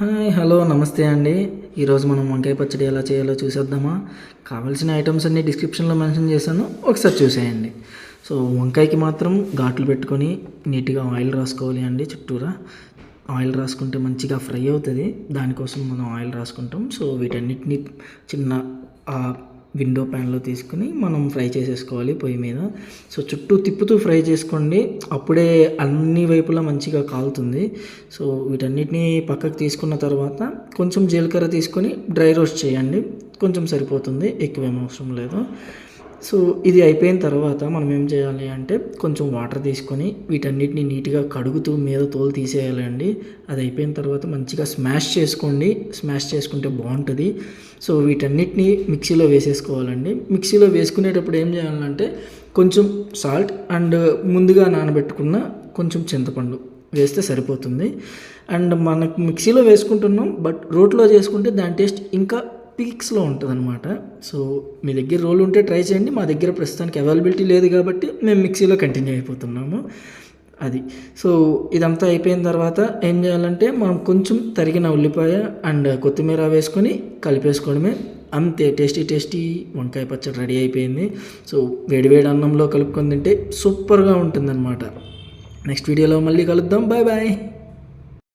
Hi hello నమస్తే అండి. ఈరోజు మనం వంకాయ పచ్చడి ఎలా చేయాలో చూసేద్దామా. కావాల్సిన ఐటమ్స్ అన్నీ డిస్క్రిప్షన్లో మెన్షన్ చేశాను, ఒకసారి చూసేయండి. సో వంకాయకి మాత్రం ఘాట్లు పెట్టుకొని నీట్గా ఆయిల్ రాసుకోవాలి అండి. చుట్టూరా ఆయిల్ రాసుకుంటే మంచిగా ఫ్రై అవుతుంది. దానికోసం మనం ఆయిల్ రాసుకుంటాం. సో వీటన్నిటిని చిన్న విండో ప్యాన్లో తీసుకుని మనం ఫ్రై చేసేసుకోవాలి పొయ్యి మీద. సో చుట్టూ తిప్పుతూ ఫ్రై చేసుకోండి, అప్పుడే అన్ని వైపులా మంచిగా కాలుతుంది. సో వీటన్నిటిని పక్కకు తీసుకున్న తర్వాత కొంచెం జీలకర్ర తీసుకొని డ్రై రోస్ట్ చేయండి. కొంచెం సరిపోతుంది, ఎక్కువేం అవసరం లేదు. సో ఇది అయిపోయిన తర్వాత మనం ఏం చేయాలి అంటే కొంచెం వాటర్ తీసుకొని వీటన్నిటిని నీట్గా కడుగుతూ మీద తోలు తీసేయాలండి. అది అయిపోయిన తర్వాత మంచిగా స్మాష్ చేసుకోండి. స్మాష్ చేసుకుంటే బాగుంటుంది. సో వీటన్నిటిని మిక్సీలో వేసేసుకోవాలండి. మిక్సీలో వేసుకునేటప్పుడు ఏం చేయాలంటే కొంచెం సాల్ట్ అండ్ ముందుగా నానబెట్టుకున్న కొంచెం చింతపండు వేస్తే సరిపోతుంది. అండ్ మనకు మిక్సీలో వేసుకుంటున్నాం, బట్ రోట్లో చేసుకుంటే దాని టేస్ట్ ఇంకా పీక్స్లో ఉంటుంది అనమాట. సో మీ దగ్గర రోల్ ఉంటే ట్రై చేయండి. మా దగ్గర ప్రస్తుతానికి అవైలబిలిటీ లేదు కాబట్టి మేము మిక్సీలో కంటిన్యూ అయిపోతున్నాము. అది సో ఇదంతా అయిపోయిన తర్వాత ఏం చేయాలంటే మనం కొంచెం తరిగిన ఉల్లిపాయ అండ్ కొత్తిమీర వేసుకొని కలిపేసుకోవడమే. అంతే, టేస్టీ వంకాయ పచ్చడి రెడీ అయిపోయింది. సో వేడివేడి అన్నంలో కలుపుకొని తింటే సూపర్గా ఉంటుందన్నమాట. నెక్స్ట్ వీడియోలో మళ్ళీ కలుద్దాం. Bye bye.